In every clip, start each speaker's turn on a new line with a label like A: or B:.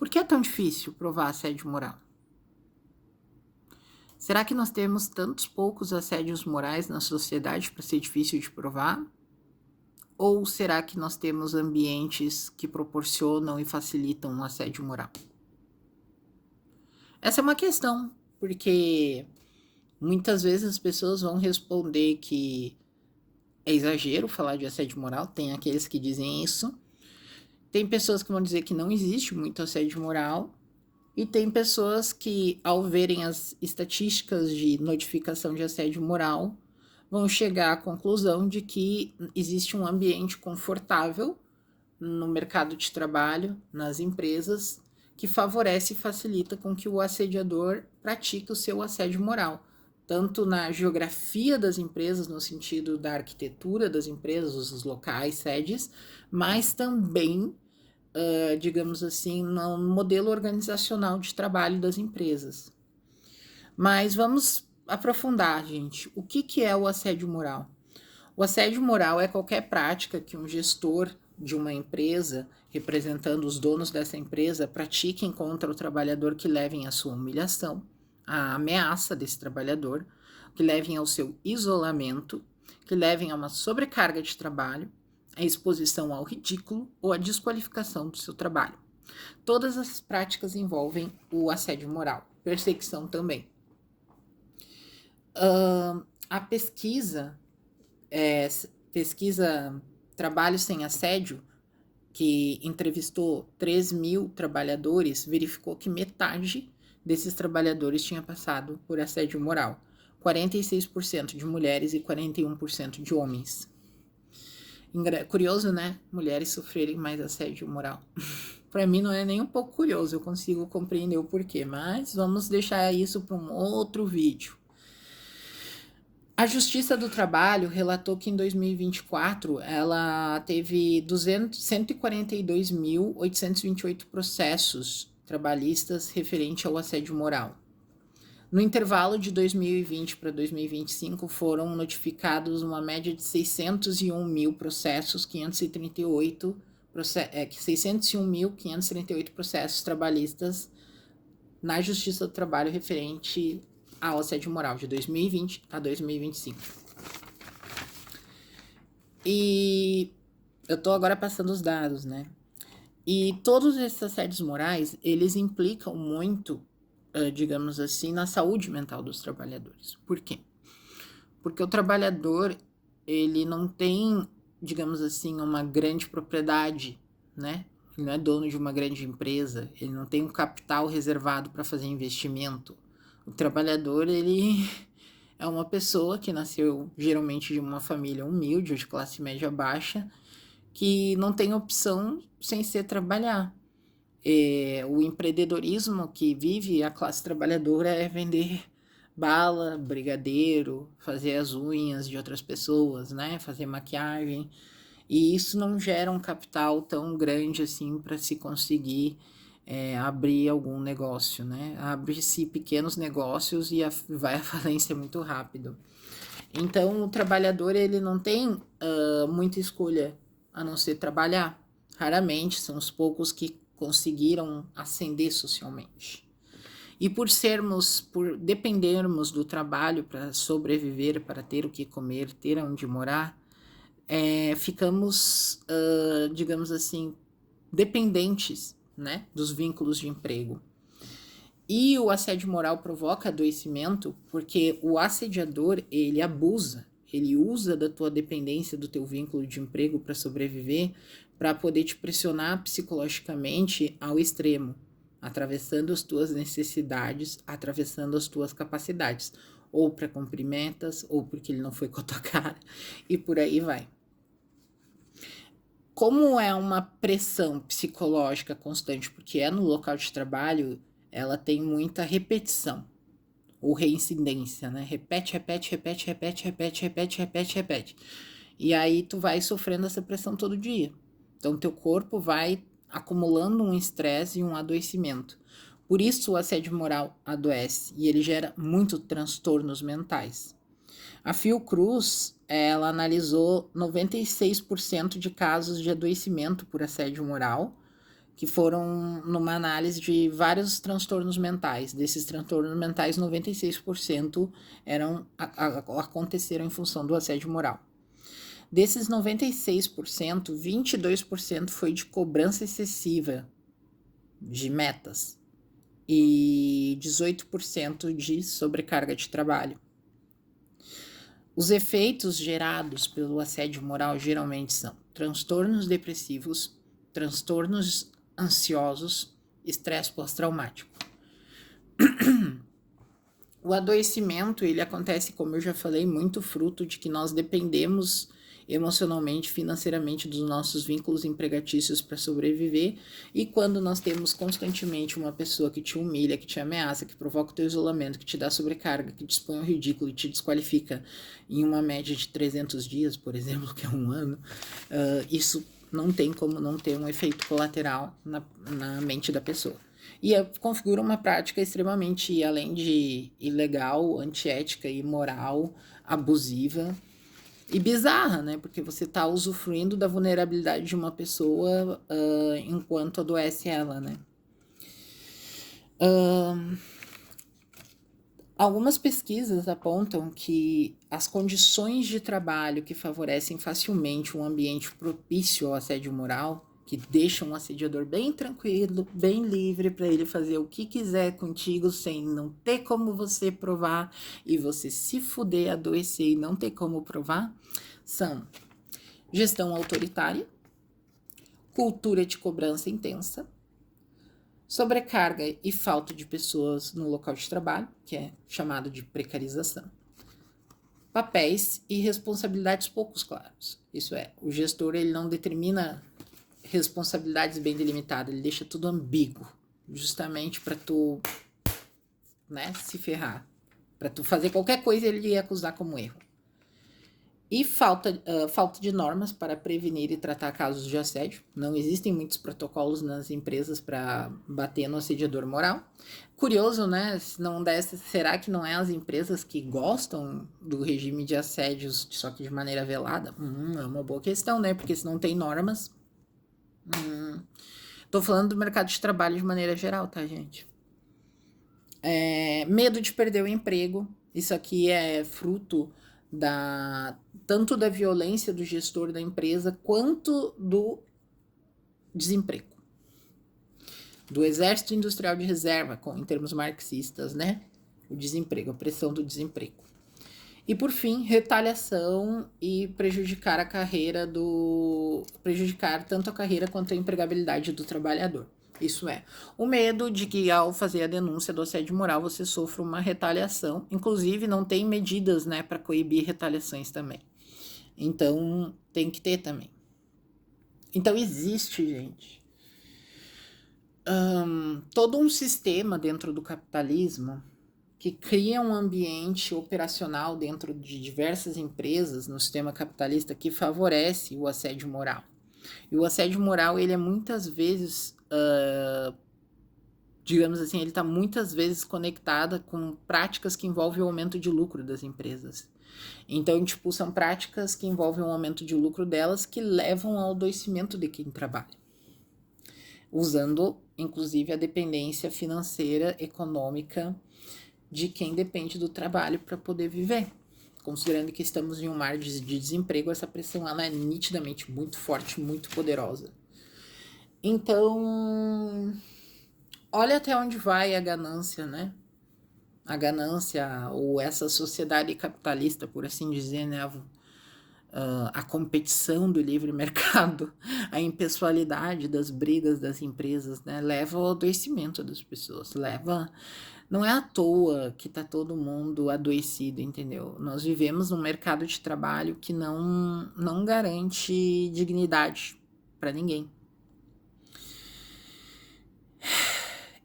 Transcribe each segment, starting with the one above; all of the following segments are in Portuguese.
A: Por que é tão difícil provar assédio moral? Será que nós temos tantos poucos assédios morais na sociedade para ser difícil de provar? Ou será que nós temos ambientes que proporcionam e facilitam um assédio moral? Essa é uma questão, porque muitas vezes as pessoas vão responder que é exagero falar de assédio moral, tem aqueles que dizem isso, tem pessoas que vão dizer que não existe muito assédio moral, e tem pessoas que, ao verem as estatísticas de notificação de assédio moral, vão chegar à conclusão de que existe um ambiente confortável no mercado de trabalho, nas empresas, que favorece e facilita com que o assediador pratique o seu assédio moral, tanto na geografia das empresas, no sentido da arquitetura das empresas, os locais, sedes, mas também digamos assim, no modelo organizacional de trabalho das empresas. Mas vamos aprofundar, gente. O que é o assédio moral? O assédio moral é qualquer prática que um gestor de uma empresa, representando os donos dessa empresa, pratiquem contra o trabalhador que levem à sua humilhação, à ameaça desse trabalhador, que levem ao seu isolamento, que levem a uma sobrecarga de trabalho, a exposição ao ridículo ou a desqualificação do seu trabalho. Todas essas práticas envolvem o assédio moral, perseguição também. A pesquisa Trabalho Sem Assédio, que entrevistou 3.000 trabalhadores, verificou que metade desses trabalhadores tinha passado por assédio moral. 46% de mulheres e 41% de homens. Curioso, né? Mulheres sofrerem mais assédio moral. Para mim não é nem um pouco curioso, eu consigo compreender o porquê, mas vamos deixar isso para um outro vídeo. A Justiça do Trabalho relatou que em 2024 ela teve 142.828 processos trabalhistas referente ao assédio moral. No intervalo de 2020 para 2025, foram notificados uma média de 601.000 processos, 601.538 processos trabalhistas na Justiça do Trabalho referente ao assédio moral, de 2020 a 2025. E eu tô agora passando os dados, né? E todos esses assédios morais, eles implicam muito, digamos assim, na saúde mental dos trabalhadores. Por quê? Porque o trabalhador, ele não tem, digamos assim, uma grande propriedade, né? Ele não é dono de uma grande empresa, ele não tem um capital reservado para fazer investimento. O trabalhador, ele é uma pessoa que nasceu geralmente de uma família humilde ou de classe média baixa, que não tem opção sem ser trabalhar. O empreendedorismo que vive a classe trabalhadora é vender bala, brigadeiro, fazer as unhas de outras pessoas, né? Fazer maquiagem. E isso não gera um capital tão grande assim para se conseguir abrir algum negócio, né? Abre-se pequenos negócios e vai à falência muito rápido. Então, o trabalhador, ele não tem muita escolha a não ser trabalhar. Raramente, são os poucos que conseguiram ascender socialmente. E por dependermos do trabalho para sobreviver, para ter o que comer, ter onde morar, ficamos, digamos assim, dependentes, né, dos vínculos de emprego. E o assédio moral provoca adoecimento porque o assediador, ele abusa, ele usa da tua dependência, do teu vínculo de emprego para sobreviver, para poder te pressionar psicologicamente ao extremo, atravessando as tuas necessidades, atravessando as tuas capacidades, ou para cumprir metas, ou porque ele não foi com a tua cara, e por aí vai. Como é uma pressão psicológica constante, porque é no local de trabalho, ela tem muita repetição, ou reincidência, né? Repete. E aí tu vai sofrendo essa pressão todo dia. Então teu corpo vai acumulando um estresse e um adoecimento. Por isso o assédio moral adoece e ele gera muitos transtornos mentais. A Fiocruz, ela analisou 96% de casos de adoecimento por assédio moral, que foram numa análise de vários transtornos mentais. Desses transtornos mentais, 96% aconteceram em função do assédio moral. Desses 96%, 22% foi de cobrança excessiva de metas e 18% de sobrecarga de trabalho. Os efeitos gerados pelo assédio moral geralmente são transtornos depressivos, transtornos ansiosos, estresse pós-traumático. O adoecimento, ele acontece, como eu já falei, muito fruto de que nós dependemos emocionalmente, financeiramente dos nossos vínculos empregatícios para sobreviver, e quando nós temos constantemente uma pessoa que te humilha, que te ameaça, que provoca o teu isolamento, que te dá sobrecarga, que te expõe ao ridículo e te desqualifica em uma média de 300 dias, por exemplo, que é um ano, isso não tem como não ter um efeito colateral na mente da pessoa. E configura uma prática extremamente, além de ilegal, antiética, imoral, abusiva e bizarra, né? Porque você está usufruindo da vulnerabilidade de uma pessoa enquanto adoece ela, né? Algumas pesquisas apontam que as condições de trabalho que favorecem facilmente um ambiente propício ao assédio moral, que deixam um assediador bem tranquilo, bem livre para ele fazer o que quiser contigo sem não ter como você provar e você se fuder, adoecer e não ter como provar, são gestão autoritária, cultura de cobrança intensa, sobrecarga e falta de pessoas no local de trabalho, que é chamado de precarização. Papéis e responsabilidades poucos claros. Isso é, o gestor ele não determina responsabilidades bem delimitadas, ele deixa tudo ambíguo, justamente para tu, né, se ferrar. Para tu fazer qualquer coisa, ele ia acusar como erro. E falta de normas para prevenir e tratar casos de assédio. Não existem muitos protocolos nas empresas para bater no assediador moral. Curioso, né? Se não desse, será que não é as empresas que gostam do regime de assédios, só que de maneira velada? É uma boa questão, né? Porque se não tem normas... Tô falando do mercado de trabalho de maneira geral, tá, gente? Medo de perder o emprego. Isso aqui é fruto tanto da violência do gestor da empresa quanto do desemprego. Do exército industrial de reserva, em termos marxistas, né? O desemprego, a pressão do desemprego. E por fim, retaliação e prejudicar tanto a carreira quanto a empregabilidade do trabalhador. Isso é, o medo de que ao fazer a denúncia do assédio moral você sofra uma retaliação. Inclusive, não tem medidas, né, para coibir retaliações também. Então, tem que ter também. Então, existe, gente, todo um sistema dentro do capitalismo que cria um ambiente operacional dentro de diversas empresas no sistema capitalista que favorece o assédio moral. E o assédio moral, ele é muitas vezes, digamos assim, ele está muitas vezes conectado com práticas que envolvem o aumento de lucro das empresas. Então, tipo, são práticas que envolvem o aumento de lucro delas que levam ao adoecimento de quem trabalha. Usando, inclusive, a dependência financeira, econômica de quem depende do trabalho para poder viver. Considerando que estamos em um mar de desemprego, essa pressão ela é nitidamente muito forte, muito poderosa. Então, olha até onde vai a ganância, né? A ganância, ou essa sociedade capitalista, por assim dizer, né? A competição do livre mercado, a impessoalidade das brigas das empresas, né? Leva ao adoecimento das pessoas, Não é à toa que tá todo mundo adoecido, entendeu? Nós vivemos num mercado de trabalho que não garante dignidade para ninguém.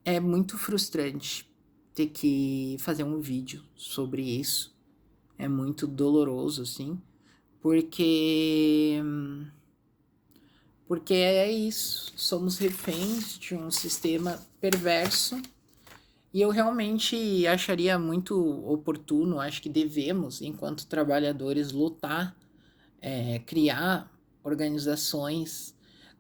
A: É muito frustrante ter que fazer um vídeo sobre isso. É muito doloroso, assim, porque é isso. Somos reféns de um sistema perverso. E eu realmente acharia muito oportuno, acho que devemos, enquanto trabalhadores, lutar, criar organizações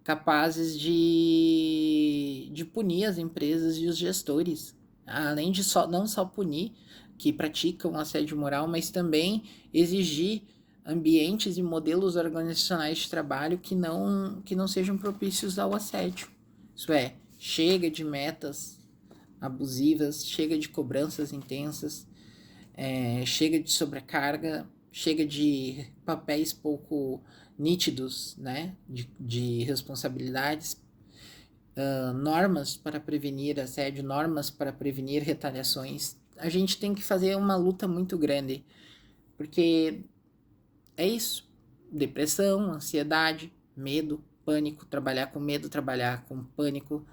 A: capazes de punir as empresas e os gestores, além de não só punir que praticam assédio moral, mas também exigir ambientes e modelos organizacionais de trabalho que não sejam propícios ao assédio. Isso é, chega de metas abusivas, chega de cobranças intensas, chega de sobrecarga, chega de papéis pouco nítidos, né, de responsabilidades, normas para prevenir assédio, normas para prevenir retaliações. A gente tem que fazer uma luta muito grande, porque é isso, depressão, ansiedade, medo, pânico, trabalhar com medo, trabalhar com pânico,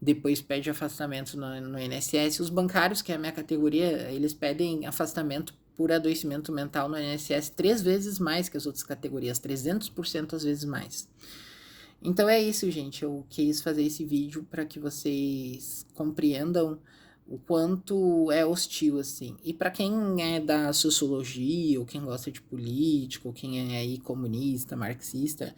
A: depois pede afastamento no INSS. Os bancários, que é a minha categoria, eles pedem afastamento por adoecimento mental no INSS 3 vezes mais que as outras categorias, 300% às vezes mais. Então é isso, gente. Eu quis fazer esse vídeo para que vocês compreendam o quanto é hostil, assim. E para quem é da sociologia, ou quem gosta de política, ou quem é aí comunista, marxista,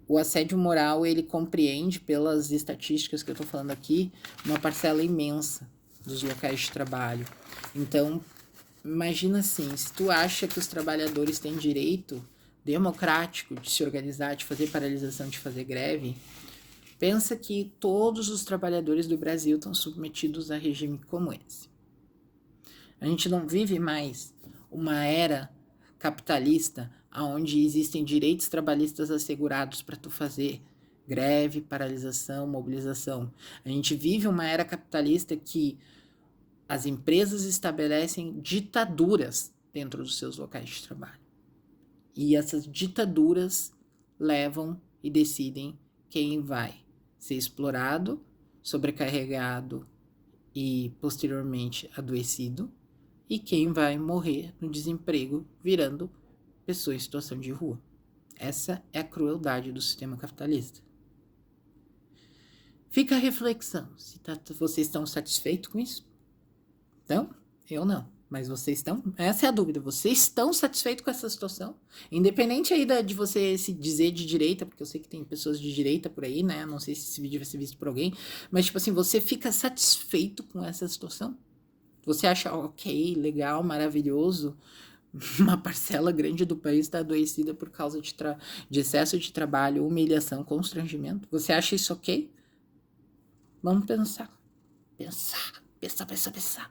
A: o assédio moral, ele compreende, pelas estatísticas que eu tô falando aqui, uma parcela imensa dos locais de trabalho. Então, imagina assim, se tu acha que os trabalhadores têm direito democrático de se organizar, de fazer paralisação, de fazer greve, pensa que todos os trabalhadores do Brasil estão submetidos a regime como esse. A gente não vive mais uma era capitalista onde existem direitos trabalhistas assegurados para tu fazer greve, paralisação, mobilização. A gente vive uma era capitalista que as empresas estabelecem ditaduras dentro dos seus locais de trabalho. E essas ditaduras levam e decidem quem vai ser explorado, sobrecarregado e posteriormente adoecido, e quem vai morrer no desemprego virando pessoa em situação de rua. Essa é a crueldade do sistema capitalista. Fica a reflexão, se vocês estão satisfeitos com isso? Então, eu não. Mas vocês estão? Essa é a dúvida. Vocês estão satisfeitos com essa situação? Independente aí de você se dizer de direita, porque eu sei que tem pessoas de direita por aí, né? Não sei se esse vídeo vai ser visto por alguém. Mas, tipo assim, você fica satisfeito com essa situação? Você acha ok, legal, maravilhoso? Uma parcela grande do país está adoecida por causa de excesso de trabalho, humilhação, constrangimento? Você acha isso ok? Vamos pensar. Pensar.